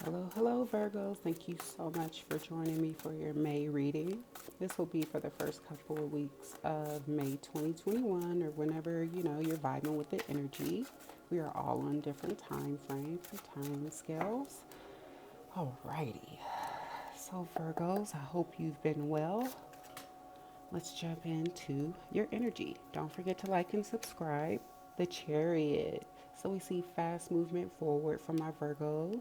Hello, hello, Virgos. Thank you so much for joining me for your May reading. This will be for the first couple of weeks of May 2021, or whenever you're vibing with the energy. We are all on different time frames and time scales. Alrighty. So, Virgos, I hope you've been well. Let's jump into your energy. Don't forget to like and subscribe. The Chariot. So we see fast movement forward from our Virgos.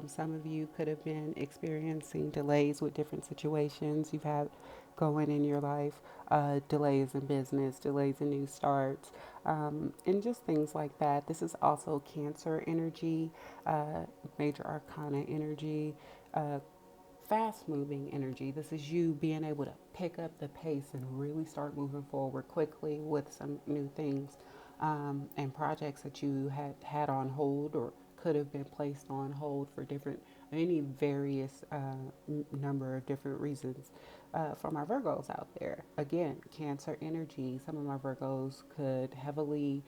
Some of you could have been experiencing delays with different situations you've had going in your life, delays in business, delays in new starts, and just things like that. This is also Cancer energy, major arcana energy, fast moving energy. This is you being able to pick up the pace and really start moving forward quickly with some new things and projects that you had on hold or could have been placed on hold for any various number of different reasons. For my Virgos out there, again, Cancer energy. Some of my Virgos could heavily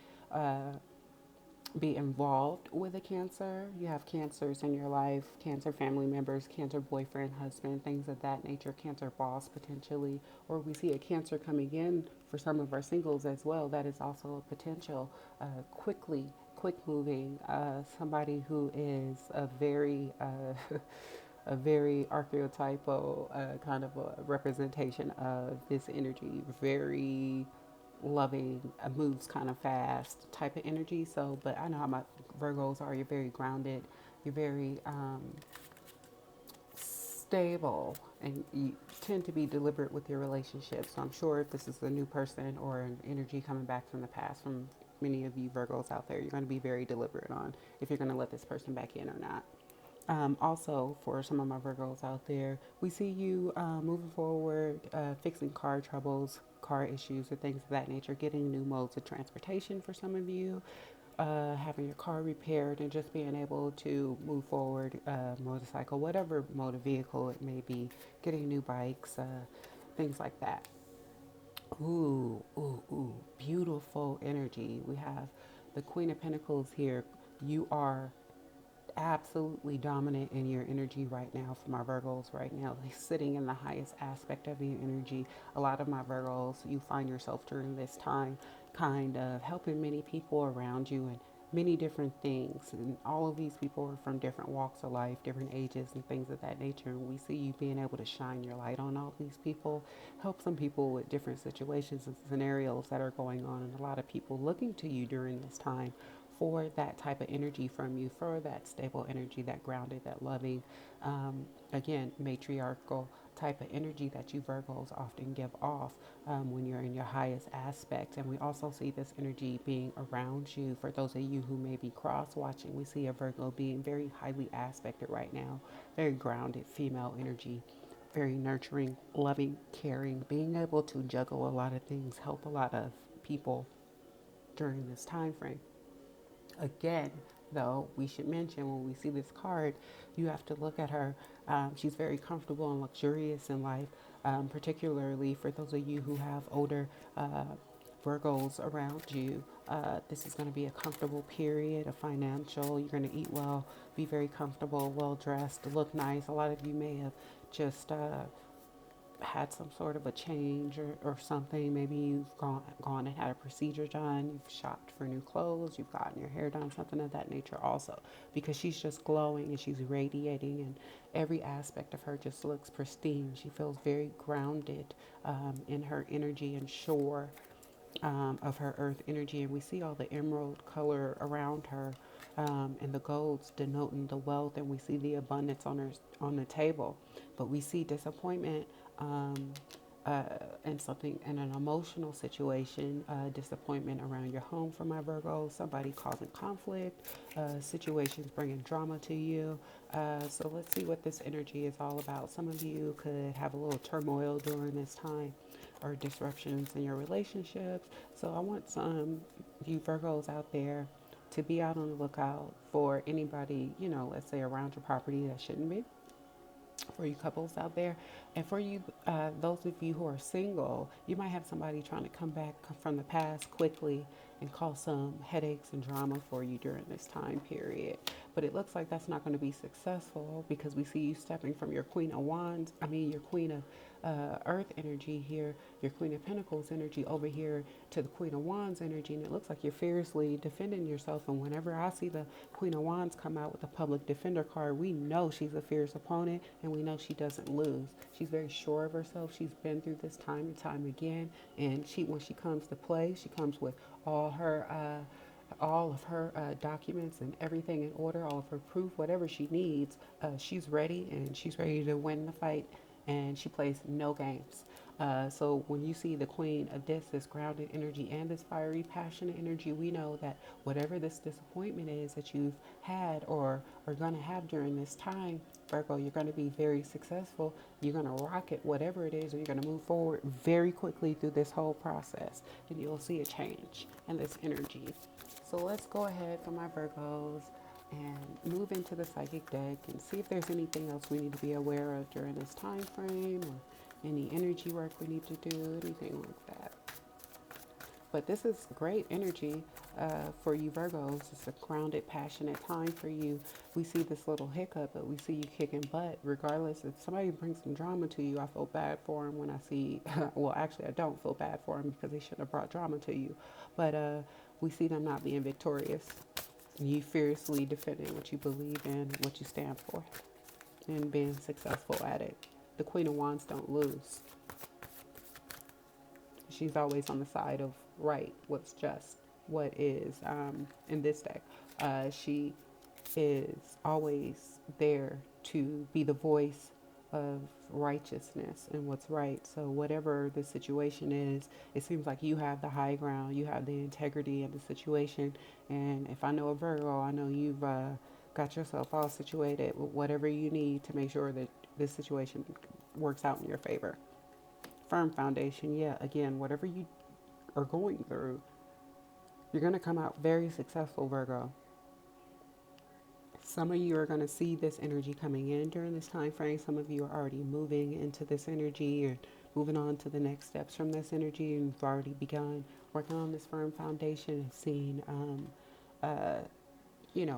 be involved with a cancer. You have cancers in your life, cancer family members, cancer boyfriend, husband, things of that nature, cancer boss potentially, or we see a cancer coming in for some of our singles as well. That is also a potential quick moving, somebody who is a very a very archetypal kind of a representation of this energy, very loving, moves kind of fast type of energy. So, but I know how my Virgos are. You're very grounded. You're very stable, and you tend to be deliberate with your relationships. So I'm sure if this is a new person or an energy coming back from the past from many of you Virgos out there, you're going to be very deliberate on if you're going to let this person back in or not. Also, for some of my Virgos out there, we see you moving forward, fixing car troubles, car issues, or things of that nature, getting new modes of transportation for some of you, having your car repaired, and just being able to move forward, motorcycle, whatever mode of vehicle it may be, getting new bikes, things like that. Ooh, beautiful energy. We have the Queen of Pentacles here. You are absolutely dominant in your energy right now for my Virgos right now. Like sitting in the highest aspect of your energy. A lot of my Virgos, you find yourself during this time kind of helping many people around you and many different things. And all of these people are from different walks of life, different ages and things of that nature. And we see you being able to shine your light on all these people, help some people with different situations and scenarios that are going on. And a lot of people looking to you during this time for that type of energy from you, for that stable energy, that grounded, that loving, again, matriarchal type of energy that you Virgos often give off when you're in your highest aspect. And we also see this energy being around you. For those of you who may be cross watching, we see a Virgo being very highly aspected right now, very grounded female energy. Very nurturing, loving, caring, being able to juggle a lot of things, help a lot of people during this time frame. Again, though, we should mention when we see this card, you have to look at her. She's very comfortable and luxurious in life, particularly for those of you who have older Virgos around you. This is going to be a comfortable period, a financial. You're going to eat well, be very comfortable, well dressed, look nice. A lot of you may have just had some sort of a change or something. Maybe you've gone and had a procedure done, you've shopped for new clothes, you've gotten your hair done, something of that nature also. Because she's just glowing and she's radiating and every aspect of her just looks pristine. She feels very grounded in her energy and sure of her earth energy. And we see all the emerald color around her and the golds denoting the wealth, and we see the abundance on the table. But we see disappointment um, uh, and something in an emotional situation, disappointment around your home for my Virgo, somebody causing conflict, situations bringing drama to you. So let's see what this energy is all about. Some of you could have a little turmoil during this time or disruptions in your relationships. So I want some you Virgos out there to be out on the lookout for anybody, let's say around your property that shouldn't be, for you couples out there. And for you, those of you who are single, you might have somebody trying to come back from the past quickly and cause some headaches and drama for you during this time period. But it looks like that's not going to be successful because we see you stepping from your Queen of Wands, your Queen of Earth energy here, your Queen of Pentacles energy over here to the Queen of Wands energy. And it looks like you're fiercely defending yourself. And whenever I see the Queen of Wands come out with a public defender card, we know she's a fierce opponent and we know she doesn't lose. She's very sure of herself. She's been through this time and time again. And when she comes to play, she comes with all of her documents and everything in order, all of her proof, whatever she needs. She's ready and she's ready to win the fight, and she plays no games. So when you see the Queen of this grounded energy and this fiery, passionate energy, we know that whatever this disappointment is that you've had or are going to have during this time, Virgo, you're going to be very successful. You're going to rock it, whatever it is, and you're going to move forward very quickly through this whole process, and you'll see a change in this energy. So let's go ahead for my Virgos and move into the psychic deck and see if there's anything else we need to be aware of during this time frame, or any energy work we need to do, anything like that. But this is great energy for you Virgos. It's a grounded, passionate time for you. We see this little hiccup, but we see you kicking butt. Regardless, if somebody brings some drama to you, I feel bad for them when I see, well, actually, I don't feel bad for them because they shouldn't have brought drama to you. But we see them not being victorious. You fiercely defending what you believe in, what you stand for, and being successful at it. The Queen of Wands don't lose. She's always on the side of right, what's just, what is. In this deck, she is always there to be the voice of righteousness and what's right. So whatever the situation is, it seems like you have the high ground, you have the integrity of the situation. And if I know a Virgo, I know you've got yourself all situated with whatever you need to make sure that this situation works out in your favor. Firm foundation, yeah, again, whatever you are going through, you're going to come out very successful, Virgo. Some of you are going to see this energy coming in during this time frame. Some of you are already moving into this energy or moving on to the next steps from this energy, and you've already begun working on this firm foundation and seeing uh,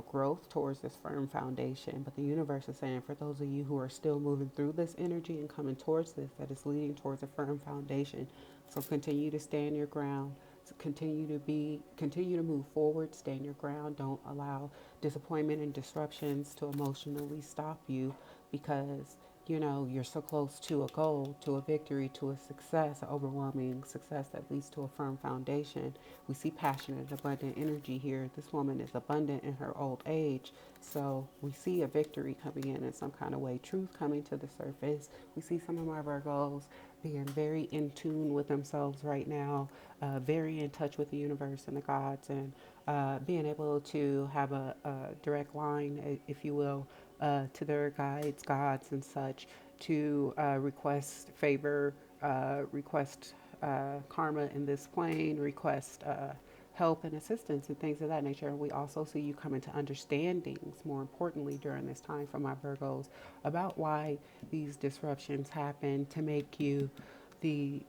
growth towards this firm foundation. But the universe is saying for those of you who are still moving through this energy and coming towards this, that is leading towards a firm foundation. So continue to stand your ground. So continue to move forward, stand your ground. Don't allow disappointment and disruptions to emotionally stop you, because you're so close to a goal, to a victory, to a success, an overwhelming success that leads to a firm foundation. We see passionate, abundant energy here. This woman is abundant in her old age. So we see a victory coming in some kind of way, truth coming to the surface. We see some of my Virgos being very in tune with themselves right now, very in touch with the universe and the gods, and being able to have a direct line, if you will, to their guides, gods, and such, to request favor, request karma in this plane, request help and assistance and things of that nature. And we also see you come into understandings, more importantly, during this time from my Virgos, about why these disruptions happen, to make you the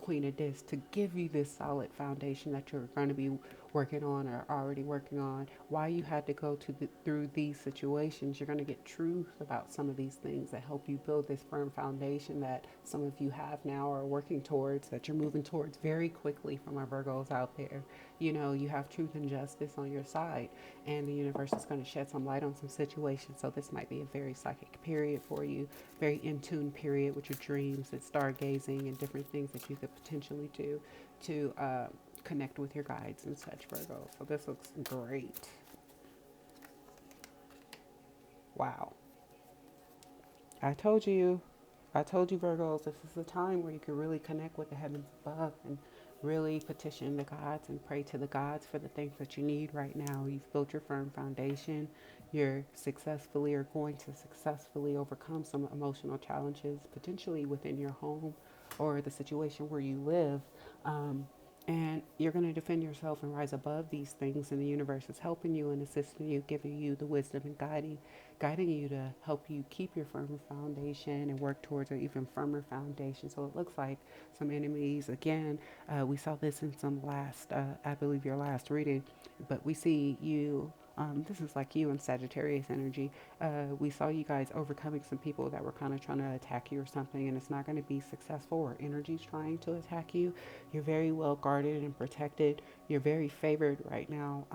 Queen of this, to give you this solid foundation that you're going to be working on or already working on, why you had to go through these situations. You're going to get truth about some of these things that help you build this firm foundation that some of you have now or are working towards, that you're moving towards very quickly. From our Virgos out there, you have truth and justice on your side, and the universe is going to shed some light on some situations. So this might be a very psychic period for you, very in tune period with your dreams and stargazing and different things that you could potentially do to connect with your guides and such, Virgo. So this looks great. Wow. I told you, Virgos, this is the time where you can really connect with the heavens above and really petition the gods and pray to the gods for the things that you need right now. You've built your firm foundation. You're successfully or going to successfully overcome some emotional challenges, potentially within your home or the situation where you live. And you're going to defend yourself and rise above these things. And the universe is helping you and assisting you, giving you the wisdom and guiding you to help you keep your firmer foundation and work towards an even firmer foundation. So it looks like some enemies, again, we saw this in some last, I believe your last reading, but we see you. This is like you and Sagittarius energy. We saw you guys overcoming some people that were kind of trying to attack you or something, and it's not going to be successful, or energy's trying to attack you. You're very well guarded and protected. You're very favored right now,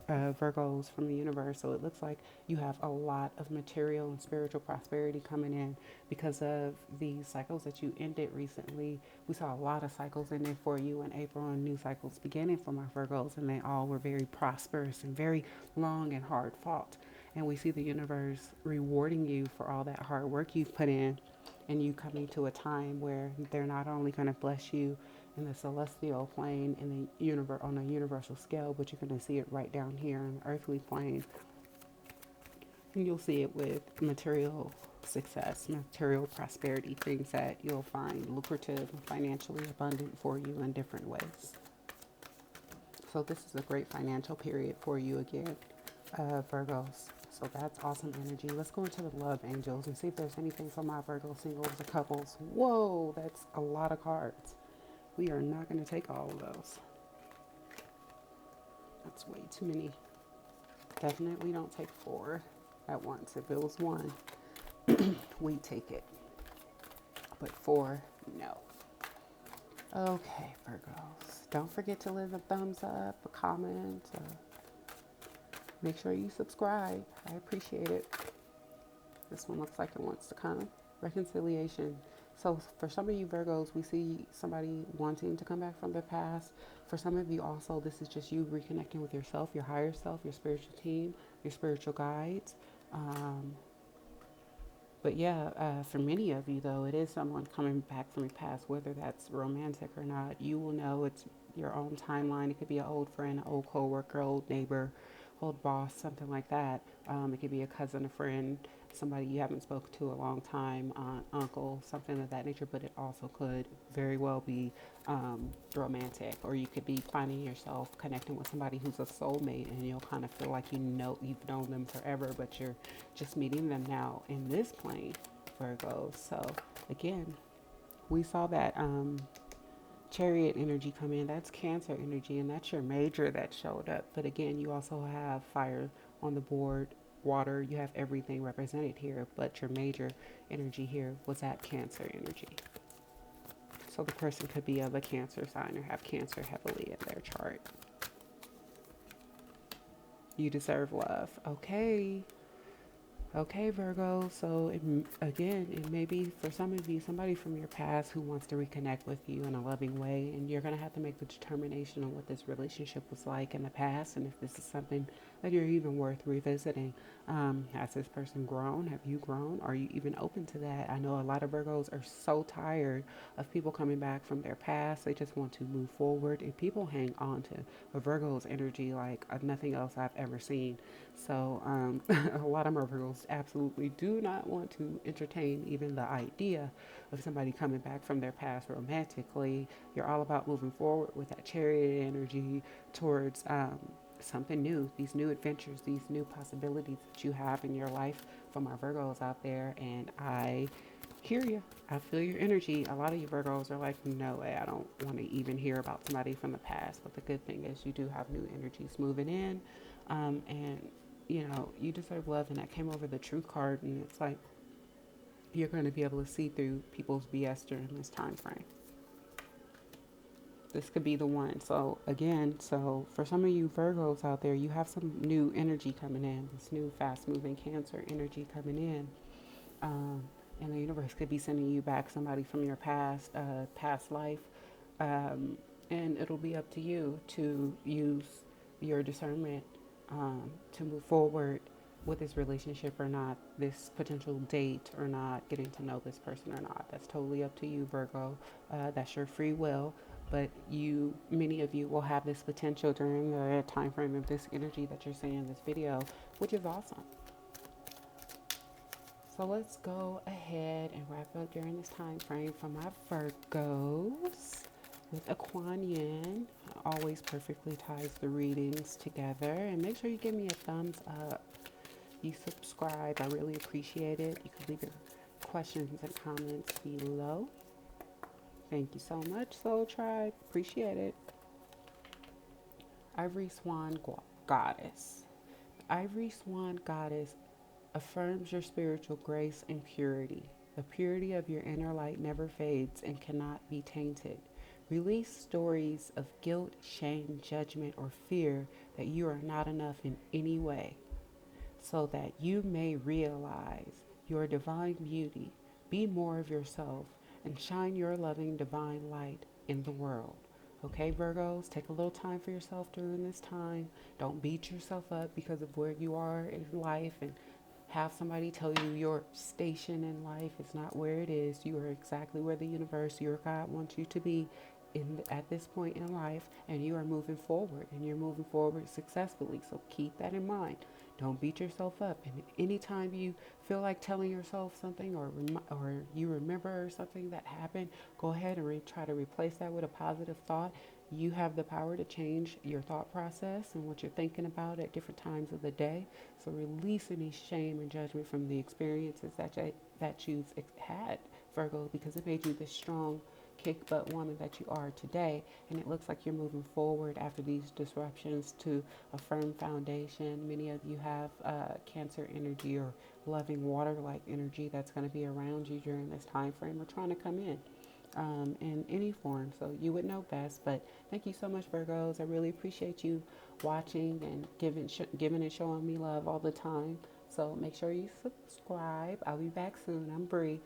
Virgos from the universe. So it looks like you have a lot of material and spiritual prosperity coming in because of the cycles that you ended recently. We saw a lot of cycles ending for you in April and new cycles beginning for my Virgos, and they all were very prosperous and very long and hard fought. And we see the universe rewarding you for all that hard work you've put in, and you coming to a time where they're not only going to bless you in the celestial plane in the universe on a universal scale, but you're going to see it right down here in the earthly plane, and you'll see it with material success, material prosperity, things that you'll find lucrative and financially abundant for you in different ways. So this is a great financial period for you again, Virgos. So that's awesome energy. Let's go into the love angels and see if there's anything for my Virgo singles or couples. Whoa, that's a lot of cards. We are not going to take all of those. That's way too many. Definitely don't take 4 at once. If it was 1, we take it. But 4, no. Okay, Virgos. Don't forget to leave a thumbs up, a comment. Make sure you subscribe. I appreciate it. This one looks like it wants to come. Reconciliation. So for some of you Virgos, we see somebody wanting to come back from their past. For some of you also, this is just you reconnecting with yourself, your higher self, your spiritual team, your spiritual guides. But yeah, for many of you though, it is someone coming back from your past, whether that's romantic or not. You will know it's your own timeline. It could be an old friend, an old coworker, old neighbor, old boss, something like that. It could be a cousin, a friend, somebody you haven't spoken to a long time, aunt, uncle, something of that nature. But it also could very well be romantic, or you could be finding yourself connecting with somebody who's a soulmate, and you'll kind of feel like you've known them forever, but you're just meeting them now in this plane, Virgo. So again, we saw that Chariot energy come in. That's Cancer energy, and that's your major that showed up. But again, you also have fire on the board, water. You have everything represented here, but your major energy here was that Cancer energy. So the person could be of a Cancer sign or have Cancer heavily in their chart. You deserve love. Okay. Okay, Virgo. So again, it may be for some of you, somebody from your past who wants to reconnect with you in a loving way, and you're going to have to make the determination on what this relationship was like in the past, and if this is something that you're even worth revisiting. Has this person grown? Have you grown? Are you even open to that? I know a lot of Virgos are so tired of people coming back from their past. They just want to move forward, and people hang on to a Virgo's energy like nothing else I've ever seen. So a lot of Virgos absolutely do not want to entertain even the idea of somebody coming back from their past romantically. You're all about moving forward with that Chariot energy towards something new, these new adventures, these new possibilities that you have in your life from our Virgos out there. And I hear you. I feel your energy. A lot of you Virgos are like, no way, I don't want to even hear about somebody from the past. But the good thing is you do have new energies moving in. And you deserve love, and that came over the truth card, and it's like you're going to be able to see through people's BS during this time frame. This could be the one. So again, for some of you Virgos out there, you have some new energy coming in, this new fast moving Cancer energy coming in. And the universe could be sending you back somebody from your past life. And it'll be up to you to use your discernment to move forward with this relationship or not, this potential date or not, getting to know this person or not. That's totally up to you, Virgo. That's your free will. But many of you will have this potential during the time frame of this energy that you're seeing in this video, which is awesome. So let's go ahead and wrap up during this time frame for my Virgos. with a Kuan Yin. Always perfectly ties the readings together. And make sure you give me a thumbs up. You subscribe. I really appreciate it. You can leave your questions and comments below. Thank you so much, Soul Tribe. Appreciate it. Ivory Swan Goddess. Ivory Swan Goddess affirms your spiritual grace and purity. The purity of your inner light never fades and cannot be tainted. Release stories of guilt, shame, judgment, or fear that you are not enough in any way, so that you may realize your divine beauty. Be more of yourself and shine your loving divine light in the world. Okay, Virgos, take a little time for yourself during this time. Don't beat yourself up because of where you are in life and have somebody tell you your station in life is not where it is. You are exactly where the universe, your God wants you to be at this point in life, and you are moving forward, and you're moving forward successfully. So keep that in mind. Don't beat yourself up. And anytime you feel like telling yourself something, or you remember something that happened, go ahead and try to replace that with a positive thought. You have the power to change your thought process and what you're thinking about at different times of the day. So release any shame and judgment from the experiences that you've had, Virgo, because it made you this strong, kick butt woman that you are today. And it looks like you're moving forward after these disruptions to a firm foundation. Many of you have Cancer energy or loving water like energy that's going to be around you during this time frame. We're trying to come in any form. So you would know best. But thank you so much, Virgos. I really appreciate you watching and giving and showing me love all the time. So make sure you subscribe. I'll be back soon. I'm Bri.